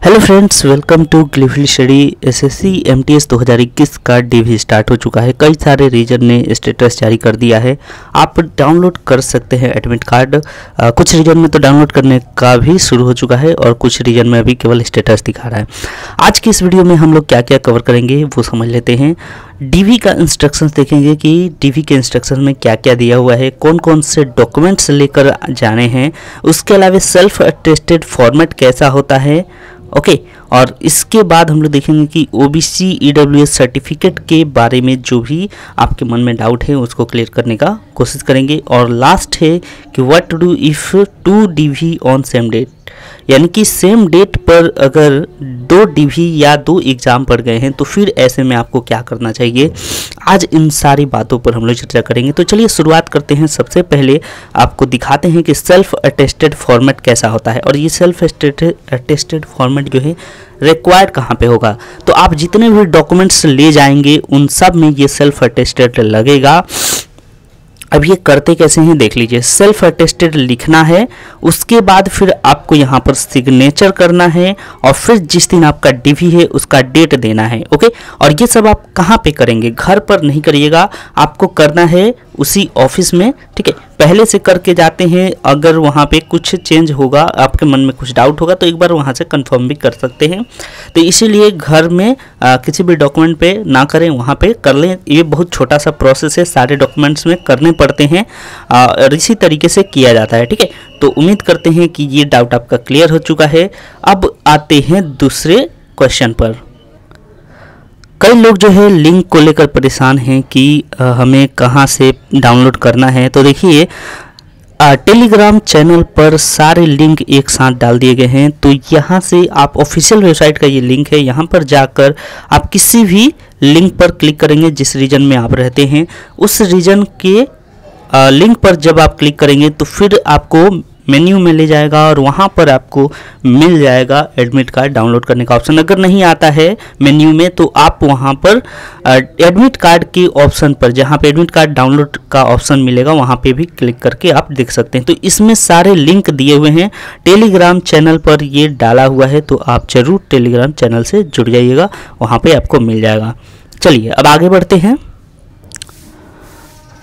Hello friends, welcome to ग्लिफली study. SSC MTS 2021 का DV start हो चुका है। कई सारे रीजन ने स्टेटस जारी कर दिया है। आप डाउनलोड कर सकते हैं एडमिट कार्ड। कुछ रीजन में तो डाउनलोड करने का भी शुरू हो चुका है और कुछ रीजन में अभी केवल स्टेटस दिखा रहा है। आज की इस वीडियो में हम लोग क्या क्या कवर करेंगे वो समझ लेते हैं। डीवी का इंस्ट्रक्शंस देखेंगे कि डीवी के इंस्ट्रक्शन में क्या क्या दिया हुआ है, कौन कौन से डॉक्यूमेंट्स लेकर जाने हैं, उसके अलावा सेल्फ अटेस्टेड फॉर्मेट कैसा होता है। ओके और इसके बाद हम लोग देखेंगे कि ओबीसी ईडब्ल्यूएस सर्टिफिकेट के बारे में जो भी आपके मन में डाउट है उसको क्लियर करने का कोशिश करेंगे। और लास्ट है कि what to do if 2 DV on same date, यानी कि सेम डेट पर अगर 2 डीवी या 2 एग्ज़ाम पड़ गए हैं तो फिर ऐसे में आपको क्या करना चाहिए। आज इन सारी बातों पर हम लोग चर्चा करेंगे। तो चलिए शुरुआत करते हैं। सबसे पहले आपको दिखाते हैं कि सेल्फ अटेस्टेड फॉर्मेट कैसा होता है और ये सेल्फ अटेस्टेड फॉर्मेट जो है रिक्वायर्ड कहाँ पे होगा। तो आप जितने भी डॉक्यूमेंट्स ले जाएंगे उन सब में ये सेल्फ अटेस्टेड लगेगा। अब ये करते कैसे हैं देख लीजिए। सेल्फ अटेस्टेड लिखना है, उसके बाद फिर आपको यहाँ पर सिग्नेचर करना है और फिर जिस दिन आपका डीवी है उसका डेट देना है। ओके, और ये सब आप कहाँ पे करेंगे, घर पर नहीं करिएगा, आपको करना है उसी ऑफिस में। ठीक है, पहले से करके जाते हैं। अगर वहाँ पे कुछ चेंज होगा, आपके मन में कुछ डाउट होगा तो एक बार वहाँ से कंफर्म भी कर सकते हैं। तो इसीलिए घर में किसी भी डॉक्यूमेंट पे ना करें, वहाँ पे कर लें। ये बहुत छोटा सा प्रोसेस है, सारे डॉक्यूमेंट्स में करने पड़ते हैं और इसी तरीके से किया जाता है। ठीक है, तो उम्मीद करते हैं कि ये डाउट आपका क्लियर हो चुका है। अब आते हैं दूसरे क्वेश्चन पर। कई लोग जो है लिंक को लेकर परेशान हैं कि हमें कहाँ से डाउनलोड करना है। तो देखिए, टेलीग्राम चैनल पर सारे लिंक एक साथ डाल दिए गए हैं। तो यहाँ से आप ऑफिशियल वेबसाइट का ये लिंक है, यहाँ पर जाकर आप किसी भी लिंक पर क्लिक करेंगे जिस रीजन में आप रहते हैं, उस रीजन के लिंक पर जब आप क्लिक करेंगे तो फिर आपको मेन्यू में ले जाएगा और वहाँ पर आपको मिल जाएगा एडमिट कार्ड डाउनलोड करने का ऑप्शन। अगर नहीं आता है मेन्यू में तो आप वहाँ पर एडमिट कार्ड के ऑप्शन पर, जहाँ पे एडमिट कार्ड डाउनलोड का ऑप्शन मिलेगा, वहाँ पे भी क्लिक करके आप देख सकते हैं। तो इसमें सारे लिंक दिए हुए हैं, टेलीग्राम चैनल पर ये डाला हुआ है। तो आप जरूर टेलीग्राम चैनल से जुड़ जाइएगा, वहाँ पर आपको मिल जाएगा। चलिए अब आगे बढ़ते हैं।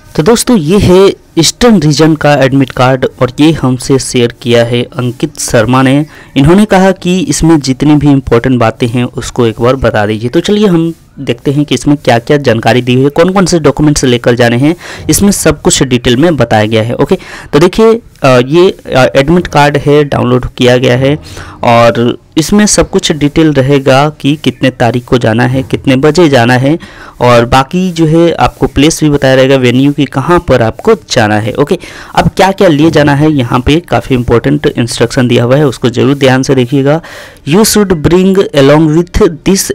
तो दोस्तों, ये है ईस्टर्न रीजन का एडमिट कार्ड और ये हमसे शेयर किया है अंकित शर्मा ने। इन्होंने कहा कि इसमें जितनी भी इम्पोर्टेंट बातें हैं उसको एक बार बता दीजिए। तो चलिए हम देखते हैं कि इसमें क्या क्या जानकारी दी हुई है, कौन कौन से डॉक्यूमेंट्स लेकर जाने हैं, इसमें सब कुछ डिटेल में बताया गया है। ओके, तो देखिए ये एडमिट कार्ड है, डाउनलोड किया गया है और इसमें सब कुछ डिटेल रहेगा कि कितने तारीख को जाना है, कितने बजे जाना है और बाकी जो है आपको प्लेस भी बताया रहेगा, वेन्यू की कहाँ पर आपको जाना है। ओके, अब क्या क्या लिए जाना है, यहाँ पे काफ़ी इंपॉर्टेंट इंस्ट्रक्शन दिया हुआ है, उसको जरूर ध्यान से देखिएगा। You should bring along with this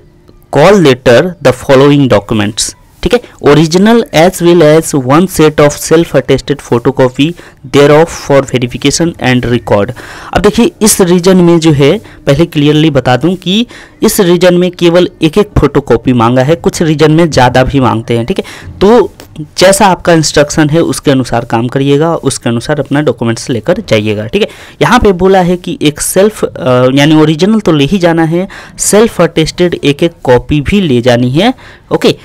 call letter the following documents. ठीक है, original as well as 1 set of self attested photocopy thereof for verification and record. अब देखिए, इस रीजन में जो है, पहले क्लियरली बता दूं कि इस रीजन में केवल एक फोटोकॉपी मांगा है, कुछ रीजन में ज़्यादा भी मांगते हैं। ठीक है, तो जैसा आपका इंस्ट्रक्शन है उसके अनुसार काम करिएगा, उसके अनुसार अपना डॉक्यूमेंट्स लेकर जाइएगा। ठीक है, यहाँ पे बोला है कि एक सेल्फ यानी ओरिजिनल तो ले ही जाना है, सेल्फ अटेस्टेड एक कॉपी भी ले जानी है। ओके,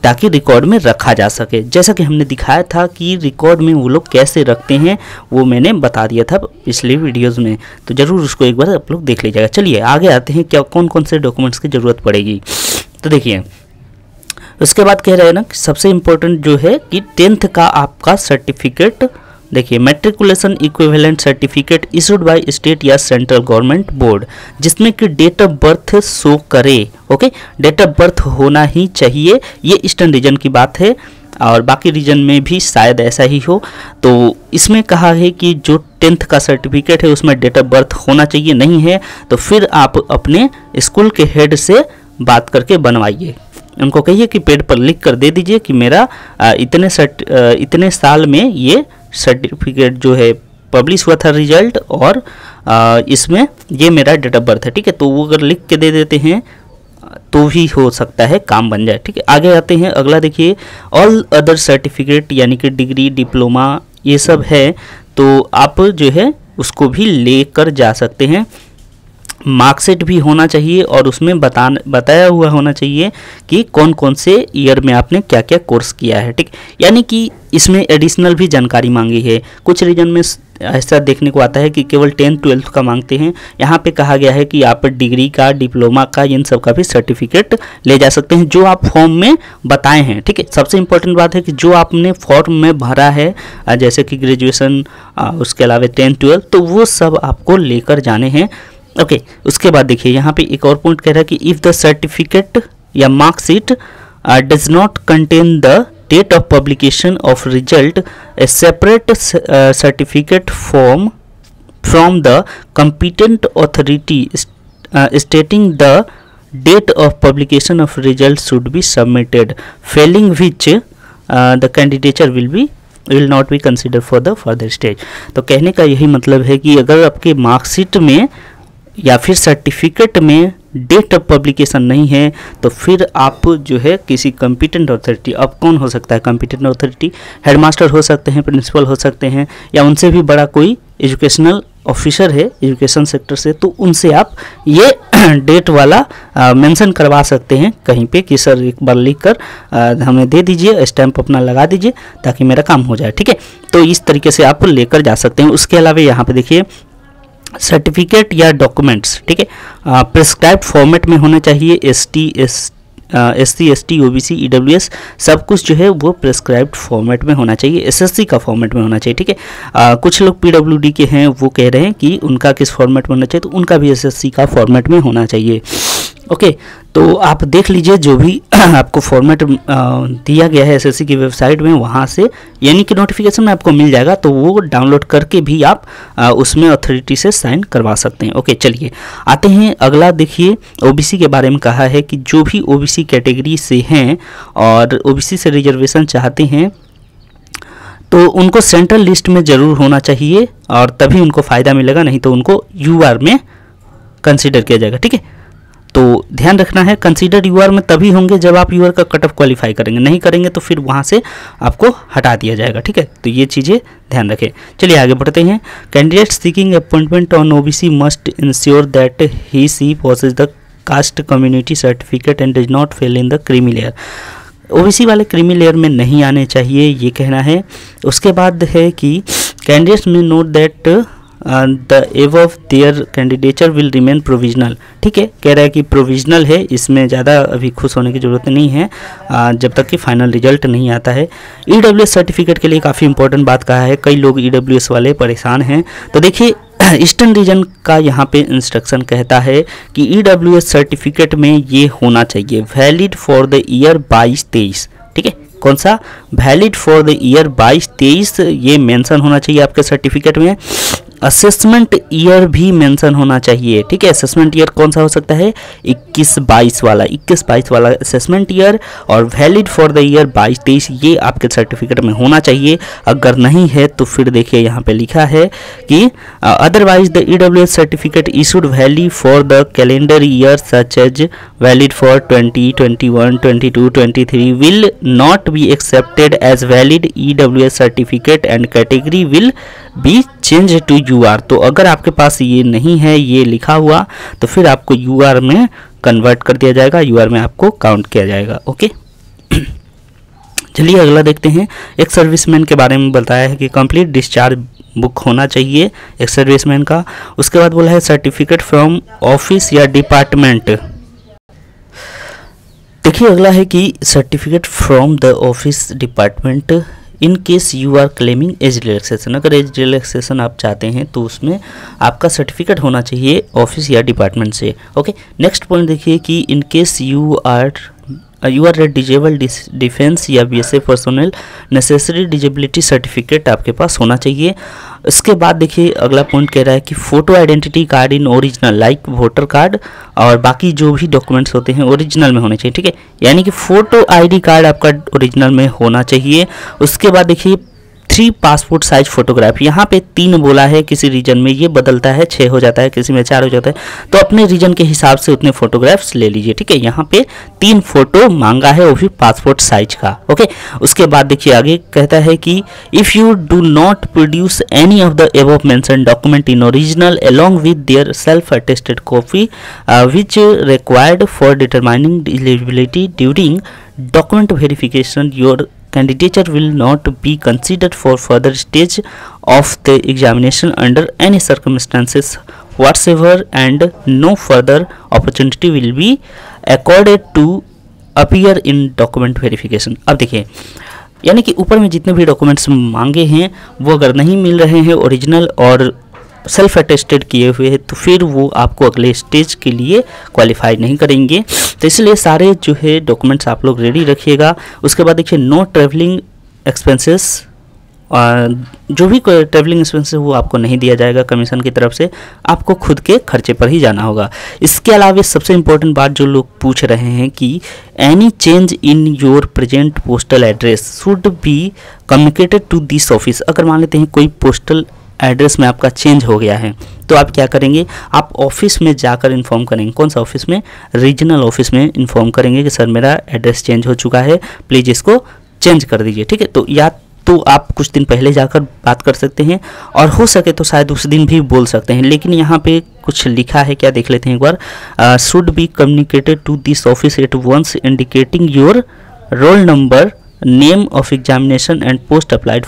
ताकि रिकॉर्ड में रखा जा सके। जैसा कि हमने दिखाया था कि रिकॉर्ड में वो लोग कैसे रखते हैं वो मैंने बता दिया था पिछले वीडियोस में, तो ज़रूर उसको एक बार आप लोग देख लीजिएगा। चलिए आगे आते हैं, क्या कौन कौन से डॉक्यूमेंट्स की ज़रूरत पड़ेगी। तो देखिए, उसके बाद कह रहे हैं ना कि सबसे इम्पोर्टेंट जो है कि 10th का आपका सर्टिफिकेट। देखिए, matriculation equivalent certificate issued by state या सेंट्रल गवर्नमेंट बोर्ड, जिसमें कि डेट ऑफ बर्थ शो करे। ओके, डेट ऑफ बर्थ होना ही चाहिए। ये ईस्टर्न रीजन की बात है और बाकी रीजन में भी शायद ऐसा ही हो। तो इसमें कहा है कि जो 10th का सर्टिफिकेट है उसमें डेट ऑफ बर्थ होना चाहिए, नहीं है तो फिर आप अपने स्कूल के हेड से बात करके बनवाइए। उनको कहिए कि पेड पर लिख कर दे दीजिए कि मेरा इतने साल में ये सर्टिफिकेट जो है पब्लिश हुआ था रिजल्ट और इसमें ये मेरा डेट ऑफ बर्थ है। ठीक है, तो वो अगर लिख के दे देते हैं तो भी हो सकता है काम बन जाए। ठीक है, आगे आते हैं। अगला देखिए, ऑल अदर सर्टिफिकेट यानी कि डिग्री, डिप्लोमा, ये सब है तो आप जो है उसको भी लेकर जा सकते हैं। मार्कशीट भी होना चाहिए और उसमें बताया हुआ होना चाहिए कि कौन कौन से ईयर में आपने क्या क्या कोर्स किया है, ठीक। यानी कि इसमें एडिशनल भी जानकारी मांगी है। कुछ रीजन में ऐसा देखने को आता है कि केवल 10th-12th का मांगते हैं। यहाँ पे कहा गया है कि आप डिग्री का, डिप्लोमा का, इन सब का भी सर्टिफिकेट ले जा सकते हैं जो आप फॉर्म में बताए हैं, ठीक है। सबसे इम्पोर्टेंट बात है कि जो आपने फॉर्म में भरा है, जैसे कि ग्रेजुएशन, उसके अलावा 10th-12th, तो वो सब आपको लेकर जाने हैं। ओके, उसके बाद देखिए यहाँ पे एक और पॉइंट कह रहा है कि इफ़ द सर्टिफिकेट या marksheet does not contain the date of publication of result, a separate certificate form from the competent authority stating the date of publication of result should be submitted, failing which the candidature will not be considered for the further stage। तो कहने का यही मतलब है कि अगर आपके marksheet में या फिर सर्टिफिकेट में डेट ऑफ पब्लिकेशन नहीं है तो फिर आप जो है किसी कॉम्पिटेंट अथॉरिटी, अब कौन हो सकता है कॉम्पिटेंट अथॉरिटी? हेडमास्टर हो सकते हैं, प्रिंसिपल हो सकते हैं, या उनसे भी बड़ा कोई एजुकेशनल ऑफिसर है एजुकेशन सेक्टर से, तो उनसे आप ये डेट वाला मेंशन करवा सकते हैं कहीं पे कि सर एक बार लिख कर हमें दे दीजिए, स्टैंप अपना लगा दीजिए ताकि मेरा काम हो जाए, ठीक है। तो इस तरीके से आप लेकर जा सकते हैं। उसके अलावा यहाँ पे देखिए सर्टिफिकेट या डॉक्यूमेंट्स, ठीक है, प्रिस्क्राइब्ड फॉर्मेट में होना चाहिए। SC ST OBC EWS सब कुछ जो है वो प्रिस्क्राइब्ड फॉर्मेट में होना चाहिए, SSC का फॉर्मेट में होना चाहिए, ठीक है। कुछ लोग PWD के हैं, वो कह रहे हैं कि उनका किस फॉर्मेट में होना चाहिए, तो उनका भी SSC का फॉर्मेट में होना चाहिए। ओके, तो आप देख लीजिए जो भी आपको फॉर्मेट दिया गया है SSC की वेबसाइट में, वहाँ से यानी कि नोटिफिकेशन में आपको मिल जाएगा, तो वो डाउनलोड करके भी आप उसमें अथॉरिटी से साइन करवा सकते हैं। ओके, चलिए आते हैं अगला। देखिए OBC के बारे में कहा है कि जो भी OBC कैटेगरी से हैं और OBC से रिजर्वेशन चाहते हैं तो उनको सेंट्रल लिस्ट में ज़रूर होना चाहिए और तभी उनको फ़ायदा मिलेगा, नहीं तो उनको UR में कंसिडर किया जाएगा, ठीक है। तो ध्यान रखना है, कंसीडर UR में तभी होंगे जब आप UR का कट ऑफ क्वालिफाई करेंगे, नहीं करेंगे तो फिर वहाँ से आपको हटा दिया जाएगा, ठीक है। तो ये चीज़ें ध्यान रखें। चलिए आगे बढ़ते हैं। Candidate seeking appointment on OBC must ensure that he she possesses the caste community certificate and does not fail in the creamy layer. OBC वाले क्रीमी लेयर में नहीं आने चाहिए, ये कहना है। उसके बाद है कि कैंडिडेट्स में note that the above their candidature will remain provisional, ठीक है। कह रहा है कि प्रोविजनल है, इसमें ज़्यादा अभी खुश होने की ज़रूरत नहीं है जब तक कि फाइनल रिजल्ट नहीं आता है। EWS सर्टिफिकेट के लिए काफ़ी इंपॉर्टेंट बात कहा है, कई लोग EWS वाले परेशान हैं। तो देखिए ईस्टर्न रीजन का यहाँ पे इंस्ट्रक्शन कहता है कि EWS सर्टिफिकेट में ये होना चाहिए वैलिड फॉर द ईयर 22-23, ठीक है। कौन सा? वैलिड फॉर द ईयर 22-23 ये मेंशन होना चाहिए आपके सर्टिफिकेट में। असेसमेंट ईयर भी मेंशन होना चाहिए, ठीक है। असेसमेंट ईयर कौन सा हो सकता है? 21-22 वाला, 21-22 वाला असेसमेंट ईयर और वैलिड फॉर द ईयर 22-23 ये आपके सर्टिफिकेट में होना चाहिए। अगर नहीं है तो फिर देखिए यहाँ पे लिखा है कि otherwise the EWS certificate issued valid for the calendar year such as valid for 20, 21, 22, 23 will not be accepted as valid EWS certificate and category will be change to UR। तो अगर आपके पास ये नहीं है ये लिखा हुआ तो फिर आपको UR में कन्वर्ट कर दिया जाएगा, UR में आपको काउंट किया जाएगा। ओके, चलिए अगला देखते हैं। एक सर्विसमैन के बारे में बताया है कि कंप्लीट डिस्चार्ज बुक होना चाहिए एक सर्विसमैन का। उसके बाद बोला है सर्टिफिकेट फ्रॉम ऑफिस या डिपार्टमेंट। देखिए अगला है कि certificate from the office department in case you are claiming age relaxation. अगर एज रिलैक्सेशन आप चाहते हैं तो उसमें आपका सर्टिफिकेट होना चाहिए ऑफिस या डिपार्टमेंट से। ओके, नेक्स्ट पॉइंट देखिए कि in case you are disabled defence या BSF personnel necessary disability certificate आपके पास होना चाहिए। इसके बाद देखिए अगला पॉइंट कह रहा है कि photo identity card in original like voter card और बाकी जो भी डॉक्यूमेंट्स होते हैं ओरिजिनल में होने चाहिए, ठीक है। यानी कि फ़ोटो ID कार्ड आपका ओरिजिनल में होना चाहिए। उसके बाद देखिए 3 पासपोर्ट साइज फोटोग्राफ। यहाँ पे 3 बोला है, किसी रीजन में ये बदलता है, 6 हो जाता है, किसी में 4 हो जाता है, तो अपने रीजन के हिसाब से उतने फोटोग्राफ्स ले लीजिए, ठीक है। यहाँ पे 3 फोटो मांगा है, वो भी पासपोर्ट साइज का, ओके। उसके बाद देखिए आगे कहता है कि if you do not produce any of the above mention document in original along with their self attested copy which required for determining eligibility during document verification, your candidature will not be considered for further stage of the examination under any circumstances whatsoever, and no further opportunity will be accorded to appear in document verification। अब देखिए, यानी कि ऊपर में जितने भी documents मांगे हैं वो अगर नहीं मिल रहे हैं ओरिजिनल और सेल्फ अटेस्टेड किए हुए हैं, तो फिर वो आपको अगले स्टेज के लिए क्वालिफाई नहीं करेंगे। तो इसलिए सारे जो है डॉक्यूमेंट्स आप लोग रेडी रखिएगा। उसके बाद देखिए नो ट्रैवलिंग एक्सपेंसेस, जो भी ट्रैवलिंग एक्सपेंसेस वो आपको नहीं दिया जाएगा कमीशन की तरफ से, आपको खुद के खर्चे पर ही जाना होगा। इसके अलावा सबसे इम्पोर्टेंट बात जो लोग पूछ रहे हैं कि any change in your present postal address should be communicated to this office. अगर मान लेते हैं कोई पोस्टल एड्रेस में आपका चेंज हो गया है, तो आप क्या करेंगे, आप ऑफिस में जाकर इन्फॉर्म करेंगे। कौन सा ऑफिस में? रीजनल ऑफिस में इन्फॉर्म करेंगे कि सर मेरा एड्रेस चेंज हो चुका है, प्लीज़ इसको चेंज कर दीजिए, ठीक है। तो या तो आप कुछ दिन पहले जाकर बात कर सकते हैं, और हो सके तो शायद उस दिन भी बोल सकते हैं, लेकिन यहाँ पे कुछ लिखा है, क्या देख लेते हैं एक बार। Should be communicated to this office at once indicating your roll number, name of examination and post applied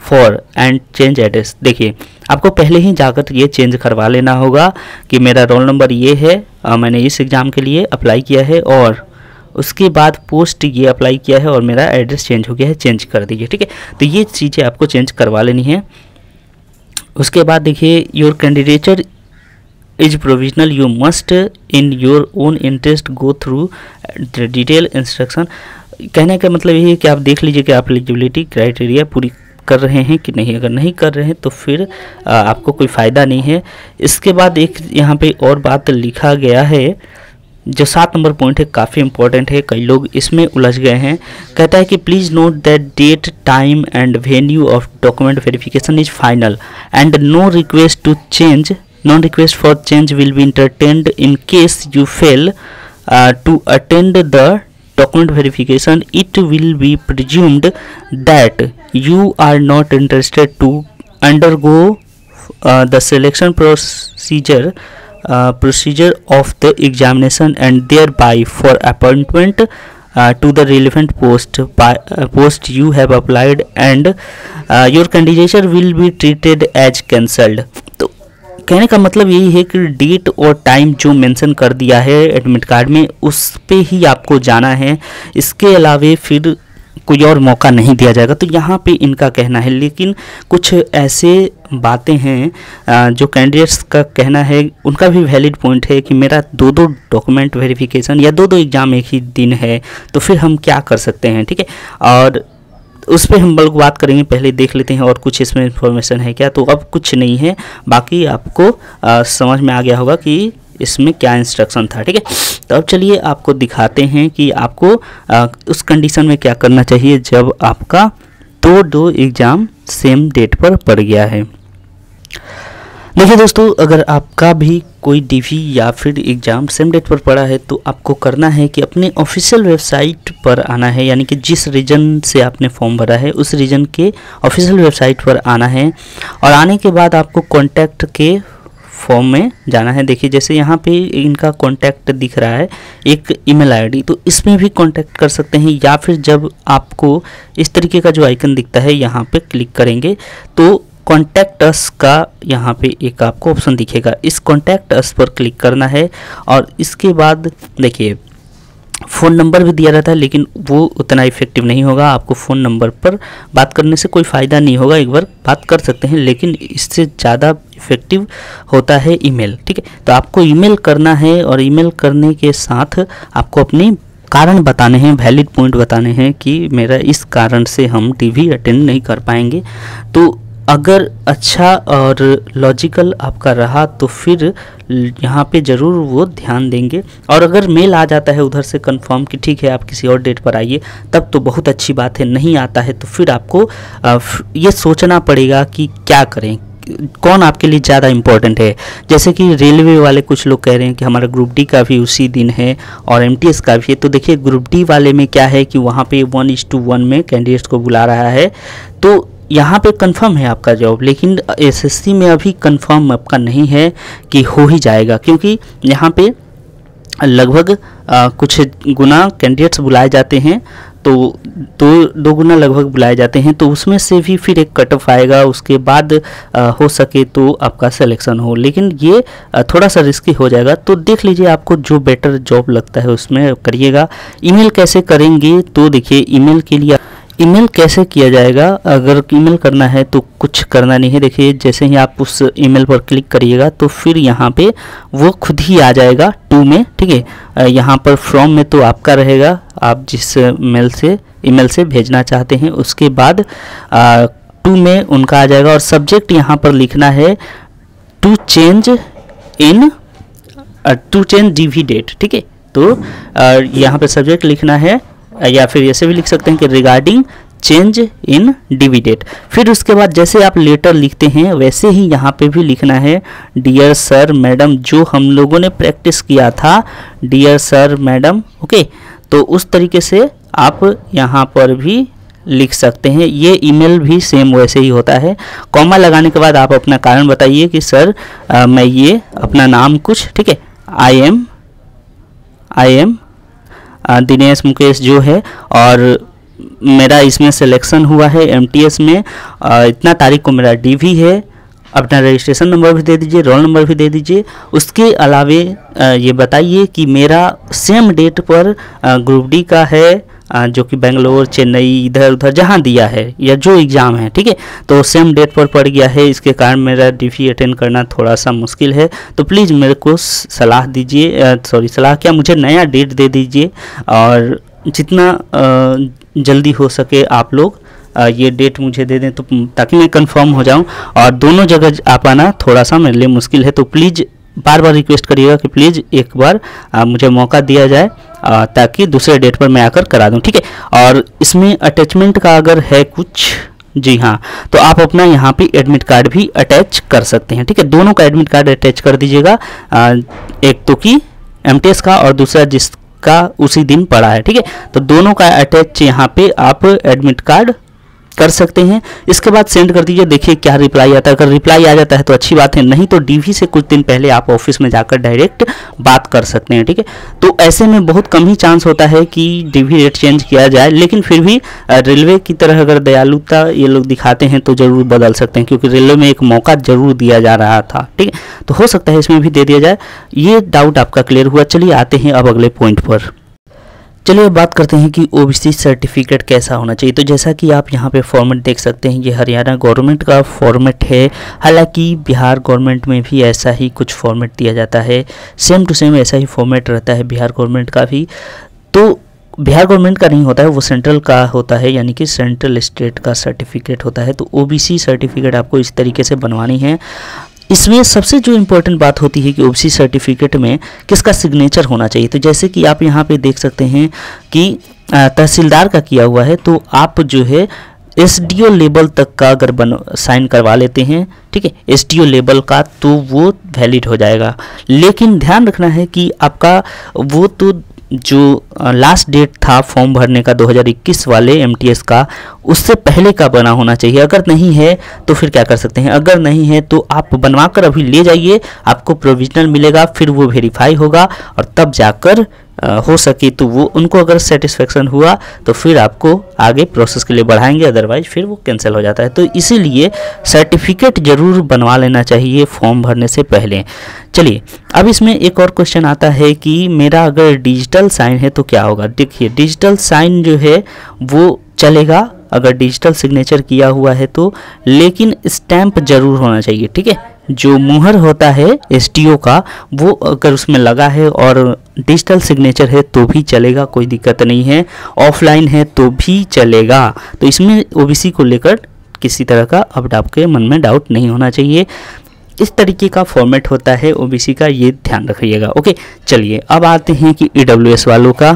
for and change address. देखिए आपको पहले ही जाकर ये चेंज करवा लेना होगा कि मेरा रोल नंबर ये है, मैंने इस एग्ज़ाम के लिए अप्लाई किया है, और उसके बाद पोस्ट ये अप्लाई किया है और मेरा एड्रेस चेंज हो गया है, चेंज कर दीजिए, ठीक है। तो ये चीज़ें आपको चेंज करवा लेनी है। उसके बाद देखिए your candidature is provisional, you must in your own interest go through the detail instruction. कहने का मतलब ये है कि आप देख लीजिए कि आप एलिजिबिलिटी क्राइटेरिया पूरी कर रहे हैं कि नहीं। अगर नहीं कर रहे हैं तो फिर आपको कोई फ़ायदा नहीं है। इसके बाद एक यहाँ पे और बात लिखा गया है, जो 7 नंबर पॉइंट है, काफ़ी इंपॉर्टेंट है, कई लोग इसमें उलझ गए हैं। कहता है कि please note that date, time and venue of document verification is final and no request for change will be entertained in case you fail to attend the document verification. It will be presumed that you are not interested to undergo the selection procedure of the examination, and thereby for appointment to the relevant post you have applied, and your candidature will be treated as cancelled। तो कहने का मतलब यही है कि date और time जो mention कर दिया है एडमिट कार्ड में, उस पे ही आपको जाना है। इसके अलावे फिर कोई और मौका नहीं दिया जाएगा। तो यहाँ पे इनका कहना है, लेकिन कुछ ऐसे बातें हैं जो कैंडिडेट्स का कहना है, उनका भी वैलिड पॉइंट है कि मेरा 2 डॉक्यूमेंट वेरिफिकेशन या 2 एग्ज़ाम एक ही दिन है, तो फिर हम क्या कर सकते हैं, ठीक है। और उस पर हम लोग बात करेंगे, पहले देख लेते हैं और कुछ इसमें इंफॉर्मेशन है क्या। तो अब कुछ नहीं है, बाकी आपको समझ में आ गया होगा कि इसमें क्या इंस्ट्रक्शन था, ठीक है। तो अब चलिए आपको दिखाते हैं कि आपको उस कंडीशन में क्या करना चाहिए जब आपका 2 एग्ज़ाम सेम डेट पर पड़ गया है। देखिए दोस्तों, अगर आपका भी कोई डीवी या फिर एग्ज़ाम सेम डेट पर पड़ा है, तो आपको करना है कि अपने ऑफिशियल वेबसाइट पर आना है, यानी कि जिस रीजन से आपने फॉर्म भरा है उस रीजन के ऑफिशियल वेबसाइट पर आना है, और आने के बाद आपको कॉन्टैक्ट के फॉर्म में जाना है। देखिए जैसे यहाँ पे इनका कॉन्टैक्ट दिख रहा है, एक ईमेल आईडी, तो इसमें भी कॉन्टैक्ट कर सकते हैं, या फिर जब आपको इस तरीके का जो आइकन दिखता है यहाँ पे क्लिक करेंगे तो कॉन्टैक्ट अस का यहाँ पे एक आपको ऑप्शन दिखेगा, इस कॉन्टैक्ट अस पर क्लिक करना है। और इसके बाद देखिए फ़ोन नंबर भी दिया रहता है, लेकिन वो उतना इफेक्टिव नहीं होगा। आपको फ़ोन नंबर पर बात करने से कोई फ़ायदा नहीं होगा, एक बार बात कर सकते हैं, लेकिन इससे ज़्यादा इफेक्टिव होता है ईमेल, ठीक है। तो आपको ईमेल करना है, और ईमेल करने के साथ आपको अपनी कारण बताने हैं, वैलिड पॉइंट बताने हैं कि मेरा इस कारण से हम टीवी अटेंड नहीं कर पाएंगे। तो अगर अच्छा और लॉजिकल आपका रहा तो फिर यहाँ पे ज़रूर वो ध्यान देंगे। और अगर मेल आ जाता है उधर से कंफर्म कि ठीक है आप किसी और डेट पर आइए, तब तो बहुत अच्छी बात है। नहीं आता है तो फिर आपको ये सोचना पड़ेगा कि क्या करें, कौन आपके लिए ज़्यादा इम्पोर्टेंट है। जैसे कि रेलवे वाले कुछ लोग कह रहे हैं कि हमारा ग्रुप डी का भी उसी दिन है और एमटीएस का भी है। तो देखिए ग्रुप डी वाले में क्या है कि वहाँ पे 1:1 में कैंडिडेट्स को बुला रहा है, तो यहाँ पे कंफर्म है आपका जॉब। लेकिन एसएससी में अभी कंफर्म आपका नहीं है कि हो ही जाएगा, क्योंकि यहाँ पे लगभग कुछ गुना कैंडिडेट्स बुलाए जाते हैं, तो दो गुना लगभग बुलाए जाते हैं। तो उसमें से भी फिर एक कट ऑफ आएगा, उसके बाद हो सके तो आपका सिलेक्शन हो। लेकिन ये थोड़ा सा रिस्की हो जाएगा, तो देख लीजिए आपको जो बेटर जॉब लगता है उसमें करिएगा। ईमेल कैसे करेंगे, तो देखिए ईमेल के लिए ईमेल कैसे किया जाएगा। अगर ईमेल करना है तो कुछ करना नहीं है। देखिए जैसे ही आप उस ईमेल पर क्लिक करिएगा तो फिर यहाँ पे वो खुद ही आ जाएगा टू में, ठीक है। यहाँ पर फ्रॉम में तो आपका रहेगा, आप जिस ईमेल से भेजना चाहते हैं। उसके बाद टू में उनका आ जाएगा और सब्जेक्ट यहाँ पर लिखना है टू चेंज डीवी डेट, ठीक है। तो यहाँ पे सब्जेक्ट लिखना है, या फिर ऐसे भी लिख सकते हैं कि regarding change in DV date. फिर उसके बाद जैसे आप लेटर लिखते हैं वैसे ही यहाँ पे भी लिखना है डियर सर मैडम, जो हम लोगों ने प्रैक्टिस किया था, डियर सर मैडम, ओके। तो उस तरीके से आप यहाँ पर भी लिख सकते हैं। ये ईमेल भी सेम वैसे ही होता है। कॉमा लगाने के बाद आप अपना कारण बताइए कि सर मैं ये अपना नाम कुछ, ठीक है, आई एम दिनेश मुकेश जो है, और मेरा इसमें सिलेक्शन हुआ है एमटीएस में, इतना तारीख को मेरा डीवी है। अपना रजिस्ट्रेशन नंबर भी दे दीजिए, रोल नंबर भी दे दीजिए। उसके अलावे ये बताइए कि मेरा सेम डेट पर ग्रुप डी का है, जो कि बेंगलोर, चेन्नई, इधर उधर जहाँ दिया है या जो एग्ज़ाम है, ठीक है, तो सेम डेट पर पड़ गया है। इसके कारण मेरा डीवी अटेंड करना थोड़ा सा मुश्किल है। तो प्लीज़ मेरे को सलाह दीजिए, सलाह क्या, मुझे नया डेट दे दीजिए, और जितना जल्दी हो सके आप लोग ये डेट मुझे दे दें, तो ताकि मैं कंफर्म हो जाऊं। और दोनों जगह आ पाना थोड़ा सा मेरे लिए मुश्किल है, तो प्लीज़ बार बार रिक्वेस्ट करिएगा कि प्लीज़ एक बार मुझे मौका दिया जाए, ताकि दूसरे डेट पर मैं आकर करा दूं, ठीक है। और इसमें अटैचमेंट का अगर है कुछ, जी हाँ, तो आप अपना यहाँ पे एडमिट कार्ड भी अटैच कर सकते हैं, ठीक है। दोनों का एडमिट कार्ड अटैच कर दीजिएगा, एक तो कि एमटीएस का और दूसरा जिसका उसी दिन पड़ा है, ठीक है। तो दोनों का अटैच यहाँ पे आप एडमिट कार्ड कर सकते हैं। इसके बाद सेंड कर दीजिए, देखिए क्या रिप्लाई आता है। अगर रिप्लाई आ जाता है तो अच्छी बात है, नहीं तो डीवी से कुछ दिन पहले आप ऑफिस में जाकर डायरेक्ट बात कर सकते हैं, ठीक है। तो ऐसे में बहुत कम ही चांस होता है कि डीवी डेट चेंज किया जाए, लेकिन फिर भी रेलवे की तरह अगर दयालुता ये लोग दिखाते हैं तो ज़रूर बदल सकते हैं, क्योंकि रेलवे में एक मौका ज़रूर दिया जा रहा था, ठीक है। तो हो सकता है इसमें भी दे दिया जाए। ये डाउट आपका क्लियर हुआ। चलिए आते हैं अब अगले पॉइंट पर। चलिए अब बात करते हैं कि ओबीसी सर्टिफिकेट कैसा होना चाहिए। तो जैसा कि आप यहाँ पे फॉर्मेट देख सकते हैं, ये हरियाणा गवर्नमेंट का फॉर्मेट है। हालांकि बिहार गवर्नमेंट में भी ऐसा ही कुछ फॉर्मेट दिया जाता है, सेम टू सेम ऐसा ही फॉर्मेट रहता है बिहार गवर्नमेंट का भी। तो बिहार गवर्नमेंट का नहीं होता है, वो सेंट्रल का होता है, यानी कि सेंट्रल स्टेट का सर्टिफिकेट होता है। तो ओबीसी सर्टिफिकेट आपको इस तरीके से बनवानी है। इसमें सबसे जो इम्पोर्टेंट बात होती है कि ओबीसी सर्टिफिकेट में किसका सिग्नेचर होना चाहिए। तो जैसे कि आप यहाँ पे देख सकते हैं कि तहसीलदार का किया हुआ है, तो आप जो है एसडीओ लेवल तक का अगर साइन करवा लेते हैं, ठीक है, एसडीओ लेवल का, तो वो वैलिड हो जाएगा। लेकिन ध्यान रखना है कि आपका वो तो जो लास्ट डेट था फॉर्म भरने का 2021 वाले एमटीएस का, उससे पहले का बना होना चाहिए। अगर नहीं है तो फिर क्या कर सकते हैं, अगर नहीं है तो आप बनवा कर अभी ले जाइए, आपको प्रोविजनल मिलेगा, फिर वो वेरीफाई होगा और तब जाकर हो सके तो वो उनको अगर सेटिस्फेक्शन हुआ तो फिर आपको आगे प्रोसेस के लिए बढ़ाएंगे, अदरवाइज फिर वो कैंसिल हो जाता है। तो इसीलिए सर्टिफिकेट ज़रूर बनवा लेना चाहिए फॉर्म भरने से पहले। चलिए अब इसमें एक और क्वेश्चन आता है कि मेरा अगर डिजिटल साइन है तो क्या होगा। देखिए डिजिटल साइन जो है वो चलेगा अगर डिजिटल सिग्नेचर किया हुआ है तो, लेकिन स्टैंप जरूर होना चाहिए, ठीक है। जो मुहर होता है एसडीओ का, वो अगर उसमें लगा है और डिजिटल सिग्नेचर है तो भी चलेगा, कोई दिक्कत नहीं है। ऑफलाइन है तो भी चलेगा। तो इसमें ओबीसी को लेकर किसी तरह का अब आपके मन में डाउट नहीं होना चाहिए। इस तरीके का फॉर्मेट होता है ओबीसी का, ये ध्यान रखिएगा। ओके, चलिए अब आते हैं कि ईडब्ल्यूएस वालों का।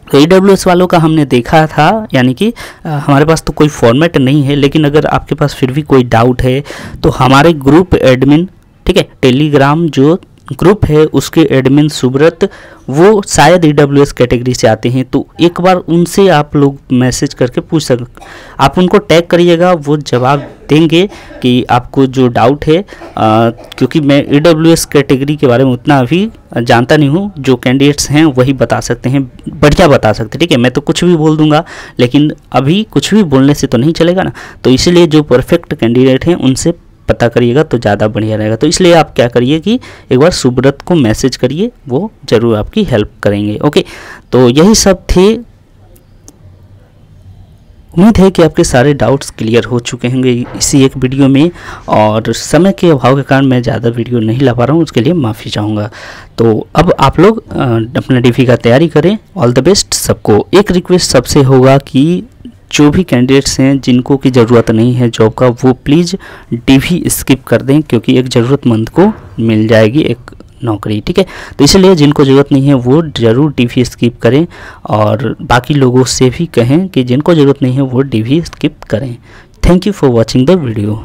तो ईडब्ल्यूएस वालों का हमने देखा था, यानी कि हमारे पास तो कोई फॉर्मेट नहीं है, लेकिन अगर आपके पास फिर भी कोई डाउट है तो हमारे ग्रुप एडमिन, ठीक है, टेलीग्राम जो ग्रुप है उसके एडमिन सुब्रत, वो शायद ईडब्ल्यूएस कैटेगरी से आते हैं, तो एक बार उनसे आप लोग मैसेज करके पूछ सकते, आप उनको टैग करिएगा, वो जवाब देंगे कि आपको जो डाउट है। क्योंकि मैं ईडब्ल्यूएस कैटेगरी के बारे में उतना अभी जानता नहीं हूँ, जो कैंडिडेट्स हैं वही बता सकते हैं, बढ़िया बता सकते हैं, ठीक है। मैं तो कुछ भी बोल दूंगा, लेकिन अभी कुछ भी बोलने से तो नहीं चलेगा ना, तो इसलिए जो परफेक्ट कैंडिडेट हैं उनसे पता करिएगा तो ज़्यादा बढ़िया रहेगा। तो इसलिए आप क्या करिए कि एक बार सुब्रत को मैसेज करिए, वो ज़रूर आपकी हेल्प करेंगे। ओके, तो यही सब थे। उम्मीद है कि आपके सारे डाउट्स क्लियर हो चुके होंगे इसी एक वीडियो में, और समय के अभाव के कारण मैं ज़्यादा वीडियो नहीं ला पा रहा हूँ, उसके लिए माफ़ी चाहूँगा। तो अब आप लोग अपना डीवी का तैयारी करें। ऑल द बेस्ट सबको। एक रिक्वेस्ट सबसे होगा कि जो भी कैंडिडेट्स हैं जिनको की ज़रूरत नहीं है जॉब का, वो प्लीज़ डीवी स्किप कर दें, क्योंकि एक ज़रूरतमंद को मिल जाएगी एक नौकरी, ठीक है। तो इसलिए जिनको ज़रूरत नहीं है वो ज़रूर डीवी स्किप करें, और बाकी लोगों से भी कहें कि जिनको ज़रूरत नहीं है वो डीवी स्किप करें। Thank you for watching the video.